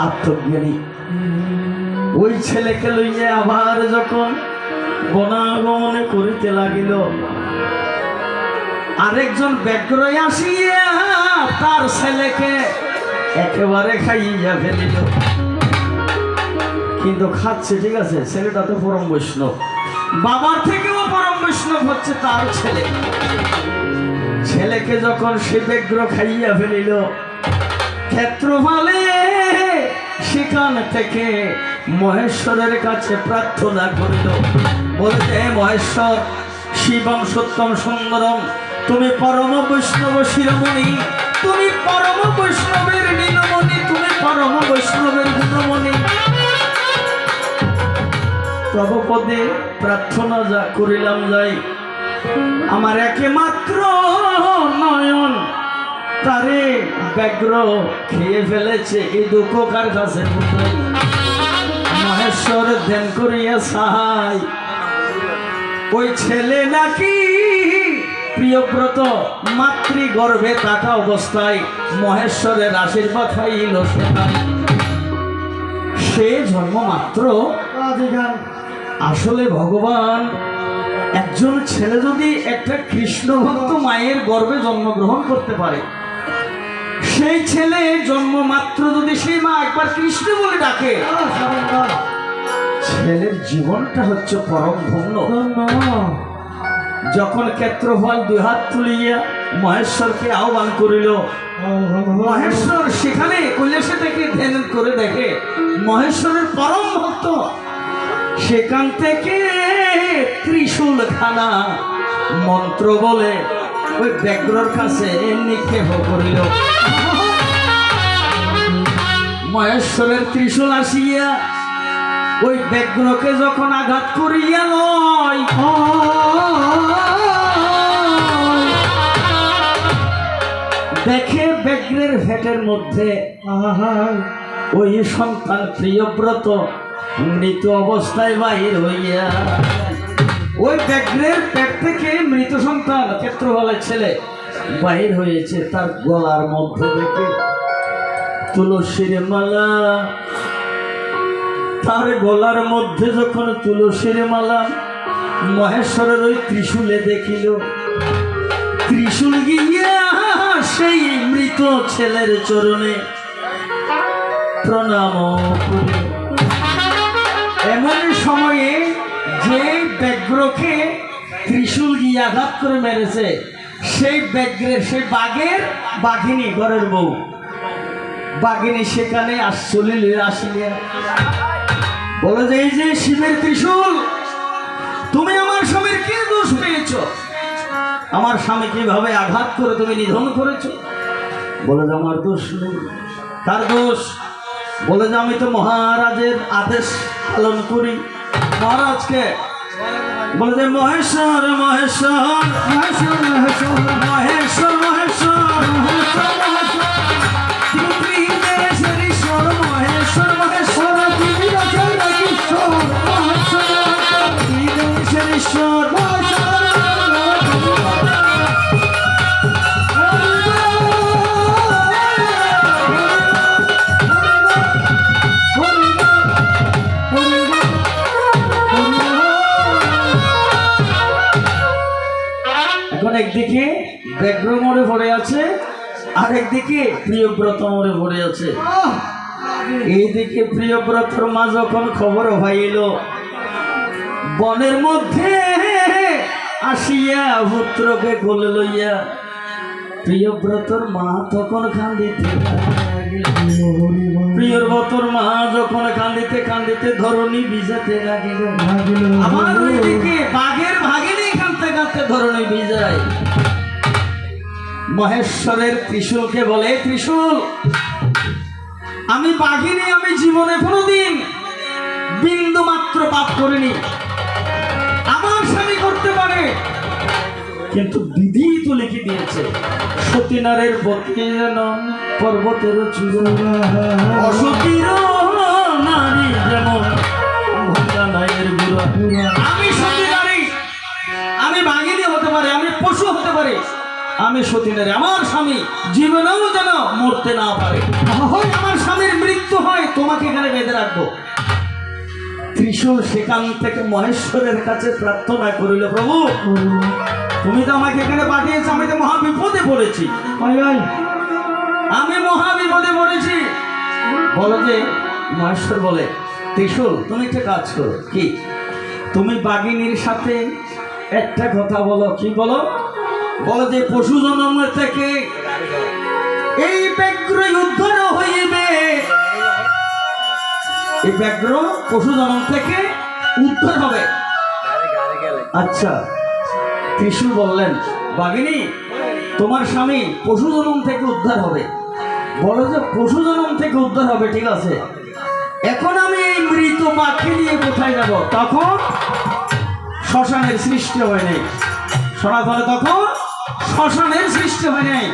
আত্মজ্ঞানী ওই ছেলেকে লইয়া আবার যখন গণাগমনে করিতে লাগিল, আরেকজন ব্যগ্র আসিয়া তার ছেলেকে একেবারে খাইয়া ফেলিল। কিন্তু খাচ্ছে ঠিক আছে, ছেলেটা তো পরম বৈষ্ণব, বাবার থেকেও পরম বৈষ্ণব হচ্ছে তার ছেলে। ছেলেকে যখন সে ব্যগ্র খাইয়া ফেলিল, ক্ষেত্রপালে সেখান থেকে মহেশ্বরের কাছে প্রার্থনা করিল, বলতে মহেশ্বর শিবম সত্যম সুন্দরম, তুমি পরম বৈষ্ণব শিরোমণি, তুমি পরম বৈষ্ণবের নীলমণি, তুমি পরম বৈষ্ণবের গুণমণি, তব পদে প্রার্থনা যা করিলাম যাই, আমার একমাত্র নয়ন তারে ব্যগ্র খেয়ে ফেলেছে, এই দুঃখ কার কাছে মহেশ্বর ধ্যান করিয়া সাহাই। ওই ছেলে নাকি প্রিয়ব্রত মাতৃগর্ভে থাকা অবস্থায় মহেশ্বরের আশীর্বাদ পাইল, সে জন্ম মাত্র। আসলে ভগবান একজন ছেলে যদি একটা কৃষ্ণ ভক্ত মায়ের গর্ভে জন্মগ্রহণ করতে পারে, সেই ছেলে জন্ম মাত্র যদি সেই মা একবার কৃষ্ণ বলে ডাকে, ছেলের জীবনটা হচ্ছে পরম ধন্য। যখন ক্ষেত্রফল দুই হাত তুলিয়া মহেশ্বরকে আহ্বান করিল, মহেশ্বর সেখানে কৈলাসে থেকে ধ্যান করে দেখে মহেশ্বরের পরম ভক্ত, সেখান থেকে ত্রিশূল খানা মন্ত্র বলে ওই ব্যগ্রর কাছে নিক্ষেপ করিল। মহেশ্বরের ত্রিশূল আসিয়া ওই ব্যগ্রকে যখন আঘাত করিয়া লয়, দেখে ব্যগ্রের ভেটের মধ্যে ওই সন্তান প্রিয়ব্রত মৃত অবস্থায় বাহির হইয়া, ওই ব্যগ্রের পেট থেকে মৃত সন্তান ক্ষেত্রফলের ছেলে বাহির হয়েছে, তার গলার মধ্যে থেকে তুলসীর মালা, তার গলার মধ্যে যখন তুলসীর মালা মহেশ্বরের ওই ত্রিশূলে দেখিল, ত্রিশূল গিয়া সেই মৃত ছেলের চরণে প্রণাম করিল। এমন সময়ে যে ব্যগ্রকে ত্রিশূল গিয়ে আঘাত করে মেরেছে, সেই ব্যগ্রের সেই বাঘের বাঘিনী, ঘরের বউ বাঘিনী সেখানে আসিয়া বলে যে এই যে শিবের ত্রিশূল, তুমি আমার স্বামীর কি দোষ পেয়েছ, আমার স্বামী কিভাবে আঘাত করে তুমি নিধন করেছো? বলে যে আমার দোষ নেই। তার দোষ? বলে যে আমি তো মহারাজের আদেশ পালন করি। মহারাজকে বলে যে মহেশ্বর মহেশ্বর মহেশ্বর মহেশ্বর মহেশ্বর মহেশ্বর একদিকে ব্যগ্র মরে পড়ে আছে, আর একদিকে প্রিয়ব্রত মরে পড়ে আছে। এইদিকে প্রিয়ব্রতর মা যখন খবর পাইল, বনের মধ্যে আসিয়া পুত্রকে কোলে লইয়া প্রিয়ব্রতর মা তখন কান্দিতে, প্রিয়ব্রতর মা যখন কান্দিতে কান্দিতে ধরণী ভিজাতে লাগিল। আমার ওইদিকে বাঘের ভাগিনী কাঁদতে কাঁদতে ধরণী ভিজায়। মহেশ্বরের ত্রিশূলকে বলে, ত্রিশূল আমি বাঘিনী, আমি জীবনে কোনোদিন বিন্দু মাত্র পাপ করিনি, আমার স্বামী করতে পারে, কিন্তু বিধি তো লিখে দিয়েছে সতীনারের পক্ষে যেন পর্বতের চূড়া, অসতীর নারী যেমন ভঙ্গানায়ের গুড়া। আমি সতী নারী, আমি বাঘিনী হতে পারি, আমি পশু হতে পারি, আমি সতীনারী, আমার স্বামী জীবনেও যেন মরতে না পারে, হয় আমার স্বামীর মৃত্যু হয় তোমাকে এখানে বেঁধে রাখবো। ত্রিশূল সেখান থেকে মহেশ্বরের কাছে প্রার্থনা করিল, প্রভু তুমি তো আমাকে এখানে পাঠিয়েছো, আমি তো মহা বিপদে পড়েছি, আমি মহা বিপদে পড়েছি। বলো যে মহেশ্বর বলে, ত্রিশূল তুমি একটা কাজ করো, কি তুমি বাঘিনীর সাথে একটা কথা বলো। কি বলো? বলো যে পশু জন্ম থেকে এই ব্যাঘ্র উদ্ধার হইবে, এই ব্যাঘ্র পশু জন্ম থেকে উদ্ধার হবে। আচ্ছা, ত্রিশূল বললেন, বাঘিনী তোমার স্বামী পশু জন্ম থেকে উদ্ধার হবে। বলো যে পশু জন্ম থেকে উদ্ধার হবে, ঠিক আছে, এখন আমি এই মৃত বাঘকে নিয়ে কোথায় যাব? তখন শ্মশানের সৃষ্টি হয় নাই। সনাতনে তখন শ্মশানের সৃষ্টি হয় নাই।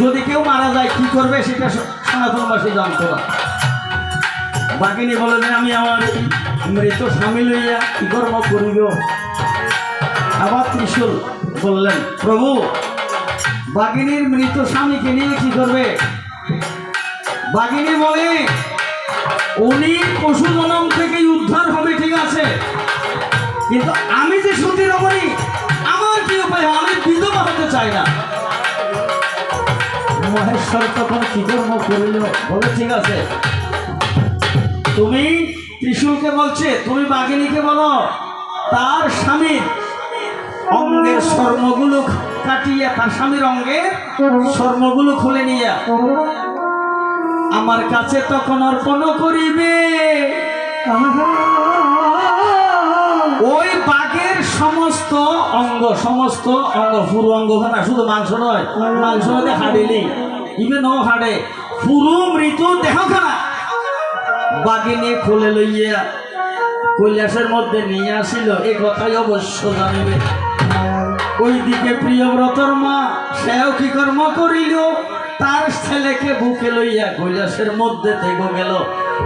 যদি কেউ মারা যায় কি করবে সেটা সনাতনবাসী জানতো না। বাঘিনী বলে যে আমি আমার মৃত স্বামী লইয়া কি কর্ম করিব। আবার ত্রিশূল বললেন, প্রভু বাঘিনীর মৃত স্বামীকে নিয়ে কি করবে? বাঘিনী বলে, উনি পশু জনম থেকে উদ্ধার হবে, ঠিক আছে, কিন্তু আমি যে সতী রমণী, আমার কি উপায়? আমি বিধবা হতে চাই না। মহেশ্বর তখন কি কর্ম করিল? বলে ঠিক আছে, তুমি ত্রিশূলকে বলছে, তুমি বাঘিনীকে বলো তার স্বামীর অঙ্গের শর্মগুলো কাটিয়া, তার স্বামীর অঙ্গের শর্মগুলো খুলে নিয়ে আমার কাছে তখন অর্পণ করিবে। ওই বাঘের সমস্ত অঙ্গ, সমস্ত অঙ্গ, পুরো অঙ্গ না, শুধু মাংস নয়, মাংস হতে হাড়িলি ইভে ন হাড়ে, পুরো মৃত দেহখানা বাঘিনী খুলে লইয়া কৈলাসের মধ্যে নিয়ে আসিল। এই কথাই অবশ্য জানিবে। ওইদিকে প্রিয়ব্রতর মা, সেও কি কর্ম করিল? তার ছেলেকে বুকে লইয়া কৈলাসের মধ্যে থেকে গেল।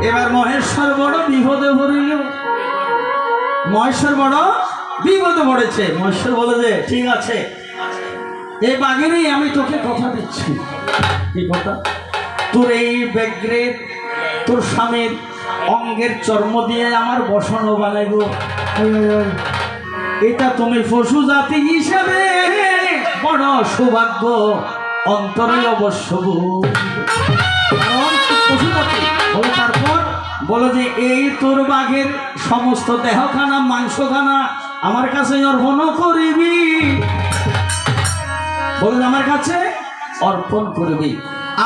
এবার মহেশ্বর বড় বিপদে পড়িল। মহেশ্বর বড় বিপদে পড়েছে। মহেশ্বর বলে যে ঠিক আছে, এই বাঘিনী আমি তোকে কথা দিচ্ছি। কি কথা? তোর এই ব্যাঘ্রের, তোর স্বামীর অঙ্গের চর্ম দিয়ে আমার বসন বানাইব। এটা তুমি পশু জাতি হিসাবে বড় সৌভাগ্য, অন্তরে অবশ্য পশু জাতি। বলো তারপর বলো যে এই তোর বাঘের সমস্ত দেহখানা, মাংসখানা আমার কাছে অর্পণ করিবি। বলে আমার কাছে অর্পণ করবি,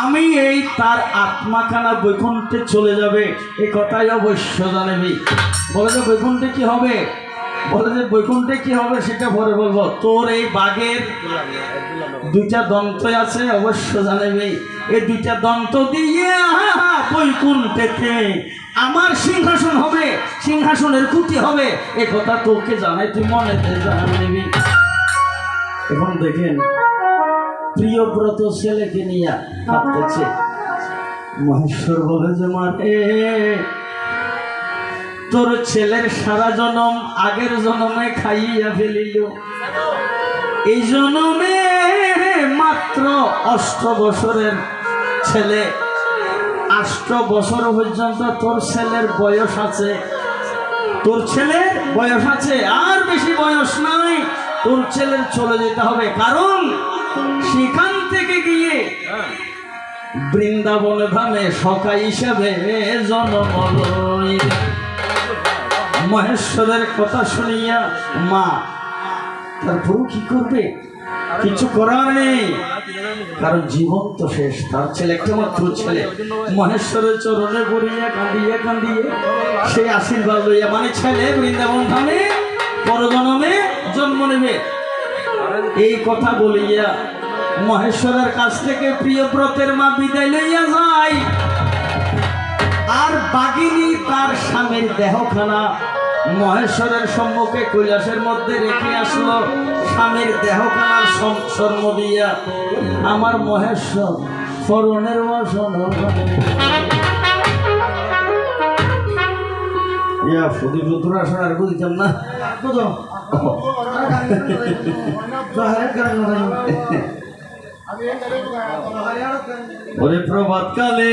আমি এই তার আত্মাখানা বৈকুণ্ঠে চলে যাবে। এই কথাই অবশ্য জানাবি। বলে যে বৈকুণ্ঠে কি হবে? বলে যে বৈকুণ্ঠে কি হবে সেটা পরে বলবো। তোর এই বাঘের দুইটা দন্ত আছে, অবশ্য জানাবি। এই দুইটা দন্ত দিয়ে বৈকুণ্ঠেতে আমার সিংহাসন হবে, সিংহাসনের কুটি হবে। এ কথা তোকে জানাই, তুই মনেতে জানাবি। এখন দেখেন প্রিয়ব্রত ছেলেকে নিয়ে ভাবতেছে। মহেশ্বর বলে যে মানে তোর ছেলের সারা জনম আগের জন্মে খাইয়া ফেলিল, এই জন্মে মাত্র 8 বছরের ছেলে। 8 বছর পর্যন্ত তোর ছেলের বয়স আছে, তোর ছেলের বয়স আছে, আর বেশি বয়স নাই। তোর ছেলের চলে যেতে হবে, কারণ সেখান থেকে গিয়ে বৃন্দাবন ধামে সখা হিসাবে জন্ম লইবে। মহেশ্বরের কথা শুনিয়া মা তারপর কি করবে? কিছু করার নেই, কারণ জীবন তো শেষ। তার ছেলে একটা মাত্র ছেলে। মহেশ্বরের চরণে পড়িয়া কাঁদিয়ে কাঁদিয়ে সেই আশীর্বাদ লইয়া, মানে ছেলে বৃন্দাবন ধামে পরজন্মে জন্ম নেবে, এই কথা বলিয়া মহেশ্বরের কাছ থেকে প্রিয়ব্রতের মা বিদায় লইয়া যায়। আর বাঘিনী তার স্বামীর দেহখানা মহেশ্বরের সম্মুখে কৈলাসের মধ্যে রেখে আসলো। স্বামীর দেহখানার শর্ম দিয়া আমার মহেশ্বর ফরনের বসন। ইয়া ফুদি পুত্র আসন আর বুঝতাম না। ওরে প্রভাত কালে